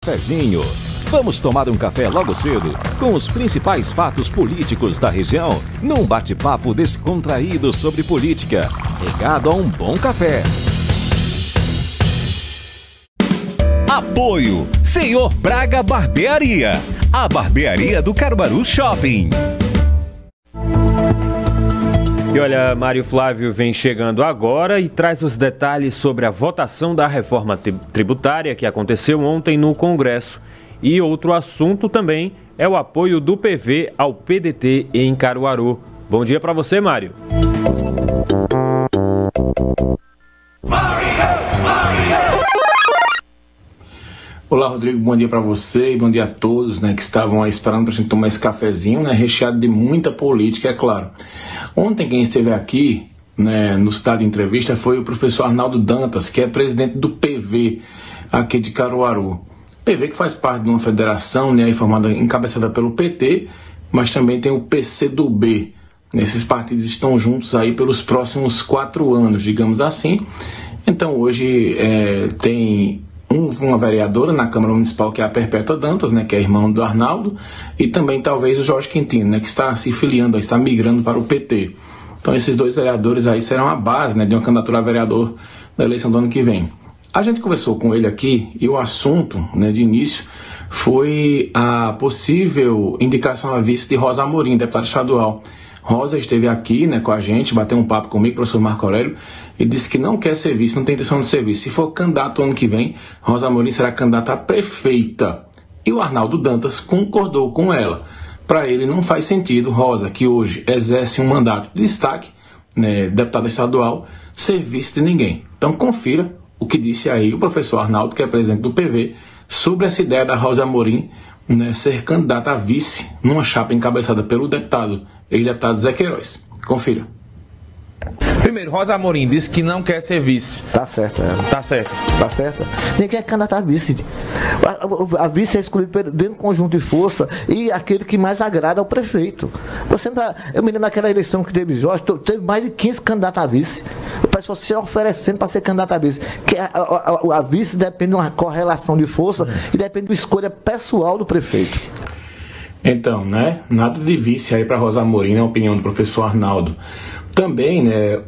Cafezinho. Vamos tomar um café logo cedo com os principais fatos políticos da região, num bate-papo descontraído sobre política, regado a um bom café. Apoio Senhor Braga Barbearia, a barbearia do Caruaru Shopping. E olha, Mário Flávio vem chegando agora e traz os detalhes sobre a votação da reforma tributária que aconteceu ontem no Congresso. E outro assunto também é o apoio do PV ao PDT em Caruaru. Bom dia para você, Mário. Olá, Rodrigo, bom dia para você e bom dia a todos, que estavam aí esperando para a gente tomar esse cafezinho, recheado de muita política, é claro. Ontem quem esteve aqui, no estado de entrevista foi o professor Arnaldo Dantas, que é presidente do PV aqui de Caruaru. PV que faz parte de uma federação, formada, encabeçada pelo PT, mas também tem o PCdoB. Esses partidos estão juntos aí pelos próximos 4 anos, digamos assim. Então hoje tem uma vereadora na Câmara Municipal, que é a Perpétua Dantas, que é irmão do Arnaldo, e também talvez o Jorge Quintino, que está se filiando, está migrando para o PT. Então esses 2 vereadores aí serão a base de uma candidatura a vereador da eleição do ano que vem. A gente conversou com ele aqui e o assunto, de início, foi a possível indicação a vice de Rosa Amorim, deputada estadual. Rosa esteve aqui com a gente, bateu um papo comigo, professor Marco Aurélio, e disse que não quer ser vice, não tem intenção de ser vice. Se for candidato ano que vem, Rosa Amorim será candidata a prefeita. E o Arnaldo Dantas concordou com ela. Para ele não faz sentido Rosa, que hoje exerce um mandato de destaque, deputada estadual, ser vice de ninguém. Então confira o que disse aí o professor Arnaldo, que é presidente do PV, sobre essa ideia da Rosa Amorim ser candidata a vice numa chapa encabeçada pelo ex-deputado Zé Queiroz. Confira. Primeiro, Rosa Amorim disse que não quer ser vice. Tá certo, Tá certo. Tá certo. Ninguém quer candidatar a vice. A vice é escolhida dentro do conjunto de força e aquele que mais agrada ao prefeito. Eu me lembro daquela eleição que teve Jorge, teve mais de 15 candidatos a vice. O pessoal se oferecendo para ser candidato a vice. Que a vice depende de uma correlação de força e depende da escolha pessoal do prefeito. Então, nada de vice aí para Rosa Amorim, na opinião do professor Arnaldo. Também,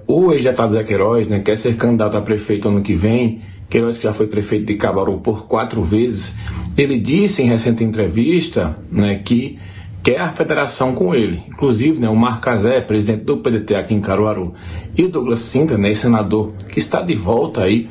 o ex-deputado Zé Queiroz, quer ser candidato a prefeito ano que vem. Queiroz, que já foi prefeito de Caruaru por 4 vezes, ele disse em recente entrevista, que quer a federação com ele. Inclusive, o Marco Casé, presidente do PDT aqui em Caruaru, e o Douglas Sintra, senador, que está de volta aí,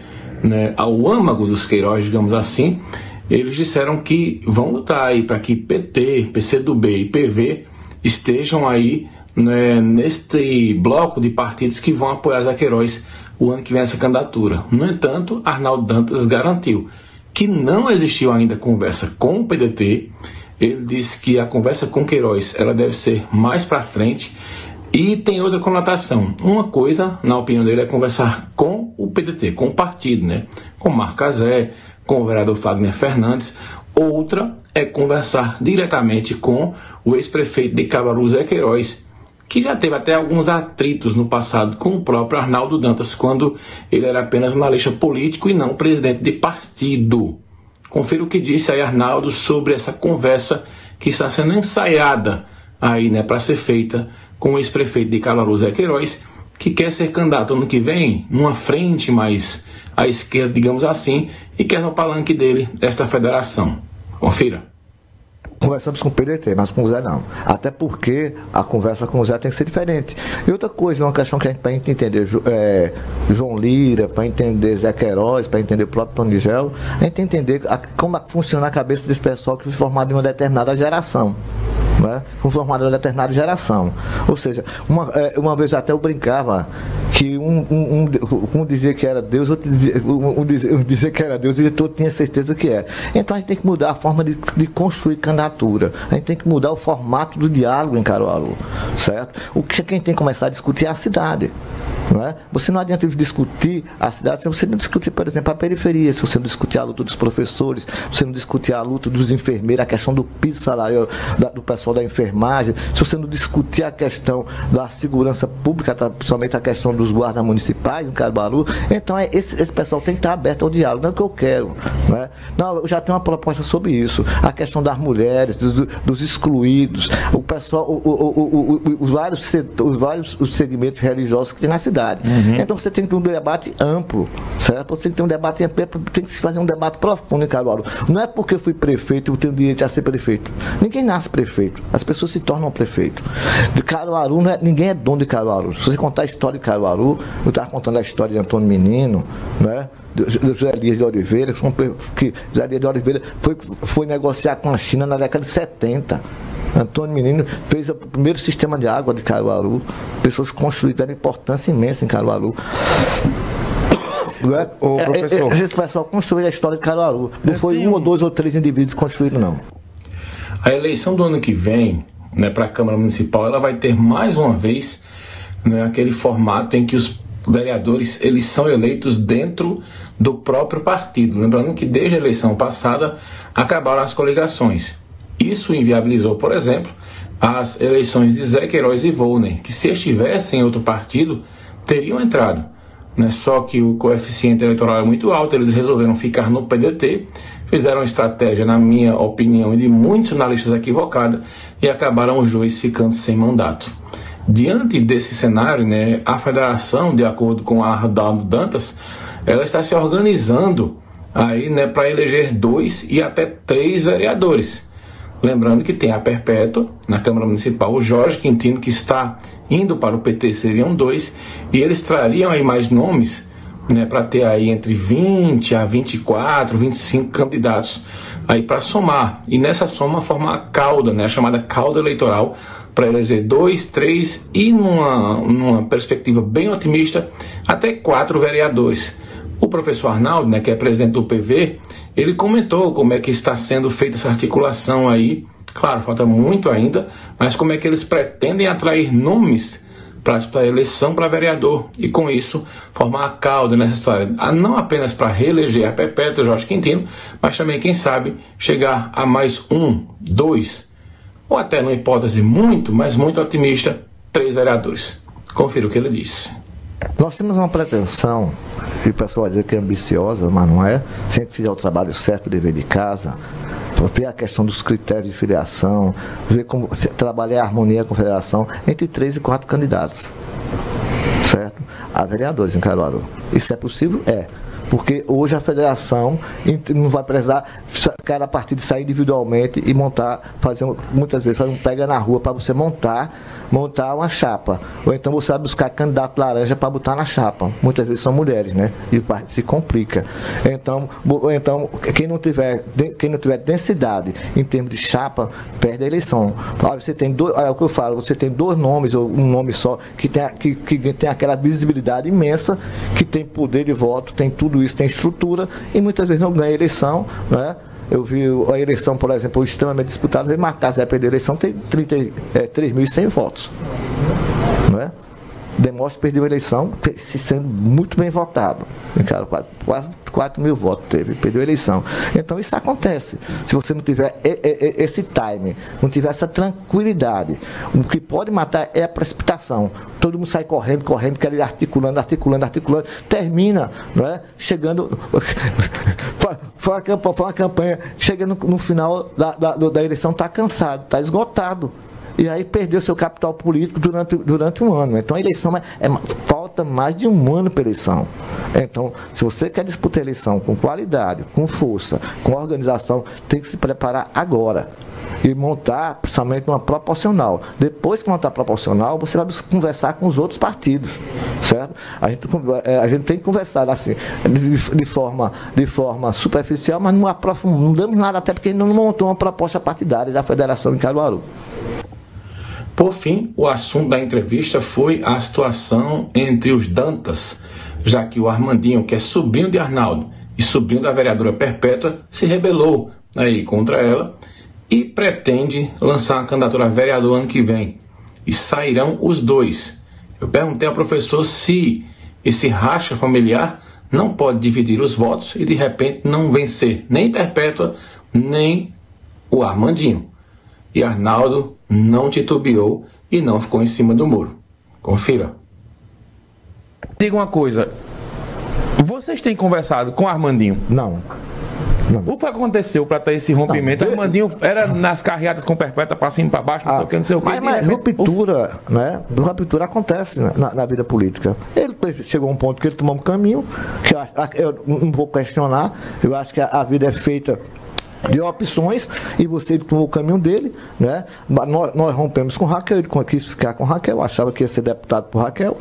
ao âmago dos Queiroz, digamos assim, eles disseram que vão lutar aí para que PT, PCdoB e PV estejam aí neste bloco de partidos que vão apoiar Zé Queiroz o ano que vem essa candidatura. No entanto, Arnaldo Dantas garantiu que não existiu ainda conversa com o PDT. Ele disse que a conversa com Queiroz ela deve ser mais para frente e tem outra conotação. Uma coisa, na opinião dele, é conversar com o PDT, com o partido, com Marco Casé, com o vereador Fagner Fernandes. Outra é conversar diretamente com o ex-prefeito de Caruaru, Zé Queiroz, que já teve até alguns atritos no passado com o próprio Arnaldo Dantas, quando ele era apenas analista político e não presidente de partido. Confira o que disse aí Arnaldo sobre essa conversa que está sendo ensaiada aí, para ser feita com o ex-prefeito de Caruaru, Zé Queiroz, que quer ser candidato ano que vem, numa frente mais à esquerda, digamos assim, e quer no palanque dele esta federação. Confira. Conversamos com o PDT, mas com o Zé não. Até porque a conversa com o Zé tem que ser diferente. E outra coisa, uma questão que para a gente entender João Lira, para entender Zé Queiroz, para entender o próprio Tonigel, a gente entender como funciona a cabeça desse pessoal que foi formado em uma determinada geração. Foi formado em uma determinada geração. Ou seja, uma vez até eu brincava que um dizia que era Deus, outro dizia que era Deus e outro tinha certeza que é. Então a gente tem que mudar a forma de construir candidatura. A gente tem que mudar o formato do diálogo em Caruaru, certo? O que a gente tem que começar a discutir é a cidade. Não é? Você não adianta discutir a cidade se você não discutir, por exemplo, a periferia, se você não discutir a luta dos professores, se você não discutir a luta dos enfermeiros, a questão do piso salarial do pessoal da enfermagem, se você não discutir a questão da segurança pública, principalmente a questão dos guardas municipais em Caruaru, então esse pessoal tem que estar aberto ao diálogo, não é o que eu quero. Não é? Não, eu já tenho uma proposta sobre isso, a questão das mulheres, dos excluídos, o pessoal, os vários segmentos religiosos que tem na cidade. Então você tem que ter um debate amplo, certo? Você tem que ter um debate amplo, tem que se fazer um debate profundo em Caruaru. Não é porque eu fui prefeito eu tenho direito a ser prefeito. Ninguém nasce prefeito, as pessoas se tornam prefeito. De Caruaru, ninguém é dono de Caruaru. Se você contar a história de Caruaru, eu estava contando a história de Antônio Menino, né? José Elias de Oliveira, que José Elias de Oliveira foi negociar com a China na década de 70. Antônio Menino fez o primeiro sistema de água de Caruaru. Pessoas construíram importância imensa em Caruaru. Professor, esse pessoal construiu a história de Caruaru. Não foi um ou dois ou três indivíduos que construíram, não. A eleição do ano que vem, né, para a Câmara Municipal, ela vai ter mais uma vez, né, aquele formato em que os vereadores eles são eleitos dentro do próprio partido. Lembrando que desde a eleição passada acabaram as coligações. Isso inviabilizou, por exemplo, as eleições de Zé Queiroz e Volney, que se estivessem em outro partido, teriam entrado. Né? Só que o coeficiente eleitoral é muito alto, eles resolveram ficar no PDT, fizeram uma estratégia, na minha opinião, e de muitos analistas equivocada, e acabaram os dois ficando sem mandato. Diante desse cenário, né, a federação, de acordo com a Arnaldo Dantas, ela está se organizando aí, né, para eleger 2 e até 3 vereadores. Lembrando que tem a Perpétua na Câmara Municipal, o Jorge Quintino, que está indo para o PT, seriam 2, e eles trariam aí mais nomes, né, para ter aí entre 20 a 24, 25 candidatos aí para somar, e nessa soma formar a cauda, né, a chamada cauda eleitoral, para eleger 2, 3 e numa perspectiva bem otimista, até 4 vereadores. O professor Arnaldo, né, que é presidente do PV, ele comentou como é que está sendo feita essa articulação aí. Claro, falta muito ainda, mas como é que eles pretendem atrair nomes para a eleição para vereador e, com isso, formar a cauda necessária, não apenas para reeleger a Perpétua Jorge Quintino, mas também, quem sabe, chegar a mais 1, 2, ou até, numa hipótese muito, mas muito otimista, 3 vereadores. Confira o que ele disse. Nós temos uma pretensão, e o pessoal vai dizer que é ambiciosa, mas não é, sempre fizer o trabalho certo, o dever de casa, ver a questão dos critérios de filiação, ver como trabalhar a harmonia com a federação, entre 3 e 4 candidatos, certo? A vereadores em Caruaru. Isso é possível? É. Porque hoje a federação não vai precisar cada partido sair individualmente e montar, muitas vezes fazer um pega na rua para você montar uma chapa. Ou então você vai buscar candidato laranja para botar na chapa. Muitas vezes são mulheres, né? E se complica. Então quem não tiver densidade em termos de chapa, perde a eleição. Você tem é o que eu falo, você tem 2 nomes, ou um nome só, que tem aquela visibilidade imensa, que tem poder de voto, tem tudo isso, tem estrutura, e muitas vezes não ganha a eleição, né? Eu vi a eleição, por exemplo, extremamente disputada, veio marcar Zé perder a eleição, tem 3.100 votos. Não é? Demonstra que perdeu a eleição, sendo muito bem votado. Quase 4 mil votos teve, perdeu a eleição. Então isso acontece. Se você não tiver esse time, não tiver essa tranquilidade, o que pode matar é a precipitação. Todo mundo sai correndo, quer ir articulando, termina, não é? Chegando. Foi uma campanha, chegando no final da eleição, está cansado, está esgotado. E aí perdeu seu capital político durante um ano. Então a eleição falta mais de um ano para a eleição. Então, se você quer disputar a eleição com qualidade, com força, com organização, tem que se preparar agora. E montar, principalmente, uma proporcional. Depois que montar proporcional, você vai conversar com os outros partidos, certo? A gente tem que conversar assim, de forma superficial, mas não aprofundamos nada, até porque não montou uma proposta partidária da federação em Caruaru. Por fim, o assunto da entrevista foi a situação entre os Dantas, já que o Armandinho, que é sobrinho de Arnaldo e sobrinho da vereadora Perpétua, se rebelou aí contra ela e pretende lançar uma candidatura a vereador ano que vem. E sairão os 2. Eu perguntei ao professor se esse racha familiar não pode dividir os votos e de repente não vencer nem Perpétua, nem o Armandinho. E Arnaldo não titubeou e não ficou em cima do muro. Confira. Diga uma coisa. Vocês têm conversado com o Armandinho? Não. O que aconteceu para ter esse rompimento? O Armandinho era nas carreatas com Perpétua para cima e para baixo, não sei o que, não sei o que. Mas ruptura, né? Ruptura acontece na vida política. Ele chegou a um ponto que ele tomou um caminho, que eu não vou questionar, eu acho que a vida é feita de opções, e você tomou o caminho dele, né? Nós rompemos com Raquel, ele quis ficar com Raquel, achava que ia ser deputado por Raquel,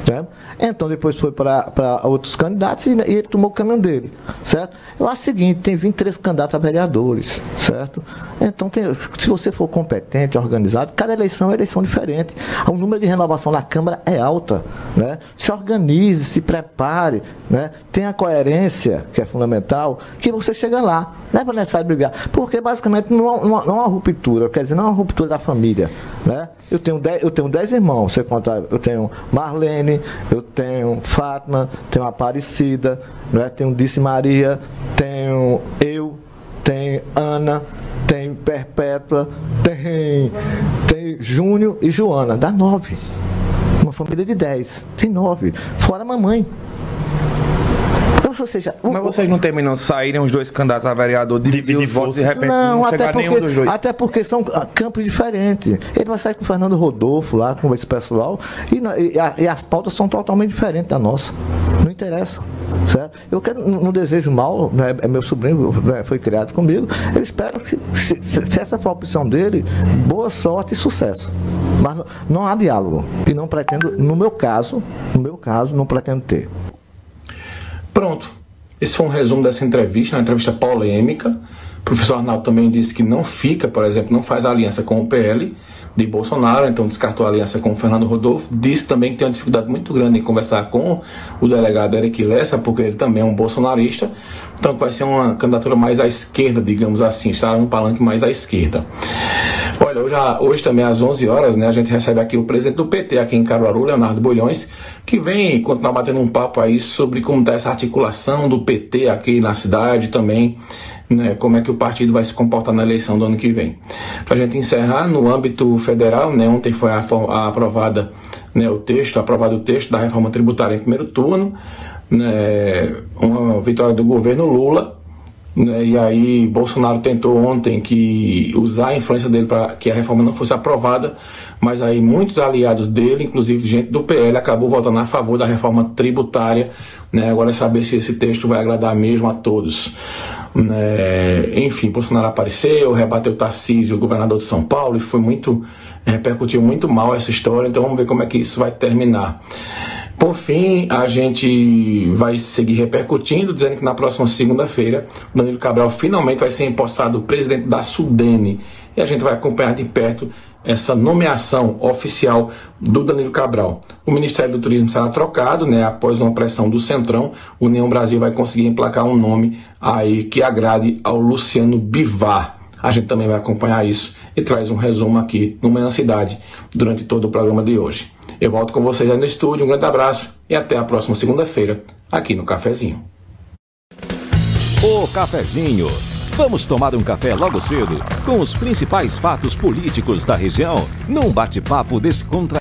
né? Então depois foi para outros candidatos e ele tomou o caminho dele, certo? Eu acho o seguinte, tem 23 candidatos a vereadores, certo? Então se você for competente, organizado, cada eleição é eleição diferente, o número de renovação na Câmara é alta, né? Se organize, se prepare, né? Tenha coerência, que é fundamental, que você chega lá, não é necessário brigar, porque basicamente não é uma ruptura, quer dizer, não é uma ruptura da família, né? Eu tenho 10 irmãos, você conta, eu tenho Marlene, eu tenho Fátima, tenho Aparecida, né? Tenho Dice Maria, tenho Ana, tenho Perpétua, tem Júnior e Joana, dá 9. Uma família de 10, tem 9, fora a mamãe. Ou seja, mas vocês não terminam, saírem os dois candidatos a vereador, dividir os votos, de repente não chegar nenhum dos dois? Até porque são campos diferentes. Ele vai sair com o Fernando Rodolfo lá, com esse pessoal, e as pautas são totalmente diferentes da nossa. Não interessa. Certo? Eu não desejo mal, né? É meu sobrinho, né? Foi criado comigo. Eu espero que, se essa for a opção dele, boa sorte e sucesso. Mas não há diálogo. E não pretendo, no meu caso, não pretendo ter. Pronto, esse foi um resumo dessa entrevista, uma entrevista polêmica. O professor Arnaldo também disse que não fica, por exemplo, não faz aliança com o PL de Bolsonaro, então descartou a aliança com o Fernando Rodolfo. Disse também que tem uma dificuldade muito grande em conversar com o delegado Eric Lessa, porque ele também é um bolsonarista, então vai ser uma candidatura mais à esquerda, digamos assim, estará num palanque mais à esquerda. Olha, hoje também às 11 horas, né, a gente recebe aqui o presidente do PT aqui em Caruaru, Leonardo Bulhões, que vem continuar batendo um papo aí sobre como está essa articulação do PT aqui na cidade também, né, como é que o partido vai se comportar na eleição do ano que vem. Para a gente encerrar, no âmbito federal, né, ontem foi aprovado o texto da reforma tributária em primeiro turno, né, uma vitória do governo Lula. E aí Bolsonaro tentou ontem usar a influência dele para que a reforma não fosse aprovada, mas aí muitos aliados dele, inclusive gente do PL, acabou votando a favor da reforma tributária, né? Agora é saber se esse texto vai agradar mesmo a todos, né? Enfim, Bolsonaro apareceu, rebateu Tarcísio, o governador de São Paulo, e repercutiu muito mal essa história, então vamos ver como é que isso vai terminar. Por fim, a gente vai seguir repercutindo, dizendo que na próxima segunda-feira, Danilo Cabral finalmente vai ser empossado presidente da Sudene. E a gente vai acompanhar de perto essa nomeação oficial do Danilo Cabral. O Ministério do Turismo será trocado, né, após uma pressão do Centrão. O União Brasil vai conseguir emplacar um nome aí que agrade ao Luciano Bivar. A gente também vai acompanhar isso e traz um resumo aqui no Manhã Cidade durante todo o programa de hoje. Eu volto com vocês aí no estúdio, um grande abraço e até a próxima segunda-feira, aqui no Cafezinho. O Cafezinho. Vamos tomar um café logo cedo com os principais fatos políticos da região, num bate-papo descontraído.